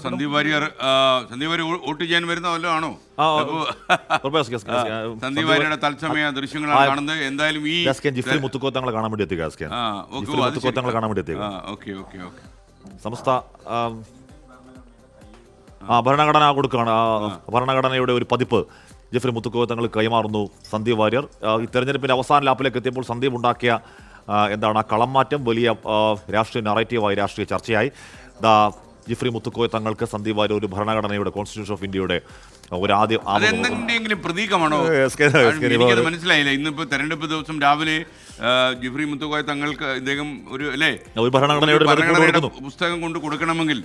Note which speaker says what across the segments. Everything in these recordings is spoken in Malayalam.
Speaker 1: സന്ദീപ് വാര്യർ വോട്ട് ചെയ്യാൻ വരുന്ന വല്ലതും ആണോ? സന്ദീപ് വാര്യരുടെ തത്സമയ ദൃശ്യങ്ങളാണ് കാണുന്നത്. എന്തായാലും ഈ
Speaker 2: ജിഫ്രി മുത്തുക്കോത്തങ്ങളെ കാണാൻ വേണ്ടി എത്തിയ സമസ്ത ഭരണഘടന കൊടുക്കുകയാണ്. ഭരണഘടനയുടെ ഒരു പതിപ്പ് ജിഫ്രി മുത്തുക്കോത്തങ്ങൾ കൈമാറുന്നു സന്ദീപ് വാര്യർ. ഈ തെരഞ്ഞെടുപ്പിന്റെ അവസാന ലാപ്പിലേക്ക് എത്തിയപ്പോൾ സന്ദീപ് ഉണ്ടാക്കിയ എന്താണ് കളം മാറ്റം വലിയ രാഷ്ട്രീയ നറേറ്റീവായി, രാഷ്ട്രീയ ചർച്ചയായി. ജിഫ്രി മുത്തുക്കോയ തങ്ങൾക്ക് സന്ദീപ് വാര്യർ ഒരു ഭരണഘടനയുടെ കോൺസ്റ്റിറ്റ്യൂഷൻ ഓഫ് ഇന്ത്യയുടെ ഒരു
Speaker 1: എന്തെങ്കിലും പ്രതീകമാണോ? മനസ്സിലായില്ല. ഇന്നിപ്പോ തെരഞ്ഞെടുപ്പ് ദിവസം രാവിലെ ജിഫ്രി മുത്തുക്കോയ തങ്ങൾക്ക് ഇദ്ദേഹം ഒരു ഭരണഘടനയുടെ പുസ്തകം കൊണ്ട് കൊടുക്കണമെങ്കിൽ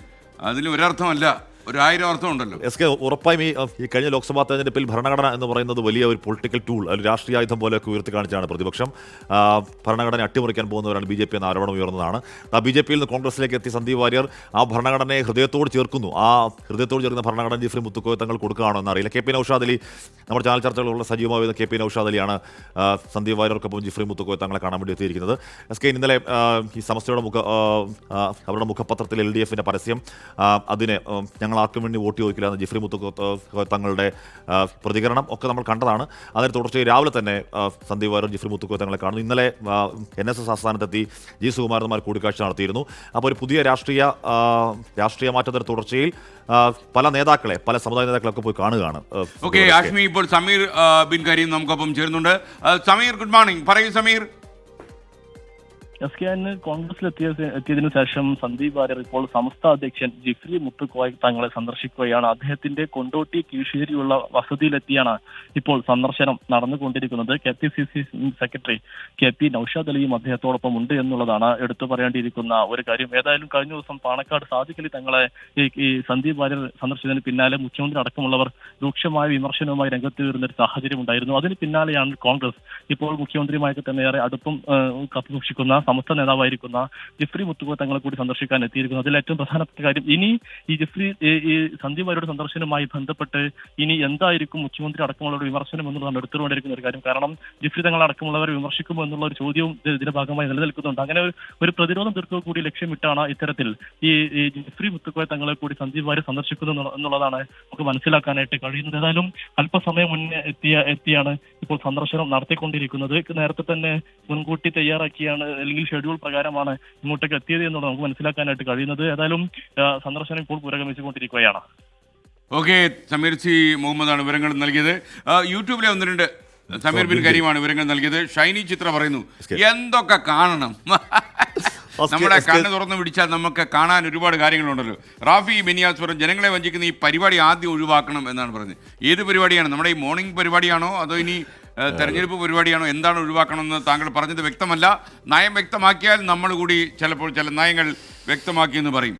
Speaker 1: അതിന് ഒരർത്ഥമല്ല, 1000 അർത്ഥമുണ്ടല്ലോ.
Speaker 2: ഉറപ്പായും ഈ കഴിഞ്ഞ ലോക്സഭാ തെരഞ്ഞെടുപ്പിൽ ഭരണഘടന എന്ന് പറയുന്നത് വലിയ ഒരു പൊളിറ്റിക്കൽ ടൂൾ, ഒരു രാഷ്ട്രീയ ആയുധം പോലെയൊക്കെ ഉയർത്തി കാണിച്ചാണ് പ്രതിപക്ഷം. ഭരണഘടന അട്ടിമറിക്കാൻ പോകുന്നവരാണ് ബി ജെ പി എന്ന ആരോപണം ഉയർന്നതാണ്. ബി ജെ പിയിൽ നിന്ന് കോൺഗ്രസിലേക്ക് എത്തി സന്ദീപ് വാര്യർ ആ ഭരണഘടനയെ ഹൃദയത്തോട് ചേർക്കുന്നു. ആ ഹൃദയത്തോട് ചേർക്കുന്ന ഭരണഘടന ജിഫ്രി മുത്തുക്കോയ തങ്ങൾ കൊടുക്കുകയാണോ എന്നറിയില്ല. കെ പി നൗഷാദ് അലി, നമ്മുടെ ചാനൽ ചർച്ചകളുള്ള സജീവമായ കെ പി നൗഷാദ് അലിയാണ് സന്ദീപ് വാര്യർക്കൊപ്പം ജിഫ്രി മുത്തുക്കോയ തങ്ങളെ കാണാൻ വേണ്ടി എത്തിയിരിക്കുന്നത്. ഇന്നലെ ഈ സമസ്തയുടെ അവരുടെ മുഖപത്രത്തിൽ LDFന്റെ പരസ്യം, അതിന് ഞങ്ങൾ ആർക്കും വേണ്ടി വോട്ട് ചോദിക്കില്ല എന്ന ജിഫ്രി മുത്തുക്കോയ തങ്ങളുടെ പ്രതികരണം ഒക്കെ നമ്മൾ കണ്ടതാണ്. അതിന് തുടർച്ചയായി രാവിലെ തന്നെ സന്ദീപ് വാര്യർ ജിഫ്രി മുത്തുക്കോയ തങ്ങളെ കാണുന്നു. ഇന്നലെ NSS ആസ്ഥാനത്തെത്തി ജി സുകുമാരന്മാർ കൂടിക്കാഴ്ച നടത്തിയിരുന്നു. അപ്പോൾ ഒരു പുതിയ രാഷ്ട്രീയ മാറ്റത്തിന്റെ തുടർച്ചയിൽ പല സമുദായ നേതാക്കളൊക്കെ പോയി കാണുകയാണ്.
Speaker 1: ഇപ്പോൾ സമീർ ബിൻ കരീം നമുക്കൊപ്പം ചേരുന്നുണ്ട്. Sameer, good morning. പറയൂ സമീർ.
Speaker 3: കോൺഗ്രസിലെത്തിയതിനു ശേഷം സന്ദീപ് വാര്യർ ഇപ്പോൾ സമസ്ത അധ്യക്ഷൻ ജിഫ്രി മുത്തുക്കോയ തങ്ങളെ സന്ദർശിക്കുകയാണ്. അദ്ദേഹത്തിന്റെ കൊണ്ടോട്ടി കീഴ്ശ്ശേരിയുള്ള വസതിയിലെത്തിയാണ് ഇപ്പോൾ സന്ദർശനം നടന്നുകൊണ്ടിരിക്കുന്നത്. KPCC സെക്രട്ടറി KP നൗഷാദ് അലിയും അദ്ദേഹത്തോടൊപ്പം ഉണ്ട് എന്നുള്ളതാണ് എടുത്തു പറയേണ്ടിയിരിക്കുന്ന ഒരു കാര്യം. ഏതായാലും കഴിഞ്ഞ ദിവസം പാണക്കാട് സാദിഖ് അലി തങ്ങളെ ഈ സന്ദീപ് വാര്യർ സന്ദർശിച്ചതിന് പിന്നാലെ മുഖ്യമന്ത്രി അടക്കമുള്ളവർ രൂക്ഷമായ വിമർശനവുമായി രംഗത്ത് വരുന്ന ഒരു സാഹചര്യം ഉണ്ടായിരുന്നു. അതിന് പിന്നാലെയാണ് കോൺഗ്രസ് ഇപ്പോൾ മുഖ്യമന്ത്രിയുമായിട്ട് തന്നെ ഏറെ അടുപ്പം കാത്തുസൂക്ഷിക്കുന്ന സമസ്ത നേതാവായിരിക്കുന്ന ജിഫ്രി മുത്തുക്കോയ തങ്ങളെ കൂടി സന്ദർശിക്കാൻ എത്തിയിരിക്കുന്നത്. അതിൽ ഏറ്റവും പ്രധാനപ്പെട്ട കാര്യം, ഇനി ഈ സന്ദീപ് വാര്യരുടെ സന്ദർശനവുമായി ബന്ധപ്പെട്ട് ഇനി എന്തായിരിക്കും മുഖ്യമന്ത്രി അടക്കമുള്ള ഒരു വിമർശനം എന്നുള്ളതാണ് എടുത്തുകൊണ്ടിരിക്കുന്ന ഒരു കാര്യം. കാരണം ജിഫ്രി തങ്ങൾ അടക്കമുള്ളവർ വിമർശിക്കുമോ എന്നുള്ള ഒരു ചോദ്യവും ഇതിന്റെ ഭാഗമായി നിലനിൽക്കുന്നുണ്ട്. അങ്ങനെ ഒരു പ്രതിരോധം തീർക്കുക കൂടി ലക്ഷ്യമിട്ടാണ് ഇത്തരത്തിൽ ഈ ജിഫ്രി മുത്തുക്കോയ തങ്ങളെ കൂടി സന്ദീപ് വാര്യർ സന്ദർശിക്കുന്നു എന്നുള്ളതാണ് നമുക്ക് മനസ്സിലാക്കാനായിട്ട് കഴിയുന്നത്. ഏതായാലും അല്പസമയം മുന്നേ എത്തിയാണ് ഇപ്പോൾ സന്ദർശനം നടത്തിക്കൊണ്ടിരിക്കുന്നത്. നേരത്തെ തന്നെ മുൻകൂട്ടി തയ്യാറാക്കിയാണ്, അല്ലെങ്കിൽ ഷെഡ്യൂൾ പ്രകാരമാണ് ഇങ്ങോട്ടേക്ക് എത്തിയത് എന്നുള്ളത് നമുക്ക് മനസ്സിലാക്കാനായിട്ട് കഴിയുന്നത്. ഏതായാലും സന്ദർശനം ഇപ്പോൾ പുരോഗമിച്ചുകൊണ്ടിരിക്കുകയാണ്.
Speaker 1: സമീർ സി മുഹമ്മദാണ് വിവരങ്ങൾ നൽകിയത്. യൂട്യൂബിലെ 1-2 സമീർ ബിൻ കരീമാണ് വിവരങ്ങൾ നൽകിയത്. ഷൈനി ചിത്ര പറയുന്നു, എന്തൊക്കെ കാണണം, നമ്മുടെ കണ്ണ് തുറന്നു പിടിച്ചാൽ നമുക്ക് കാണാൻ ഒരുപാട് കാര്യങ്ങളുണ്ടല്ലോ. റാഫി ബെനിയാസ്വരം ജനങ്ങളെ വഞ്ചിക്കുന്ന ഈ പരിപാടി ആദ്യം ഒഴിവാക്കണം എന്നാണ് പറഞ്ഞത്. ഏത് പരിപാടിയാണ്? നമ്മുടെ ഈ മോർണിംഗ് പരിപാടിയാണോ അതോ ഇനി തെരഞ്ഞെടുപ്പ് പരിപാടിയാണോ? എന്താണ് ഒഴിവാക്കണമെന്ന് താങ്കൾ പറഞ്ഞത് വ്യക്തമല്ല. നയം വ്യക്തമാക്കിയാൽ നമ്മൾ കൂടി ചിലപ്പോൾ ചില നയങ്ങൾ വ്യക്തമാക്കിയെന്ന് പറയും.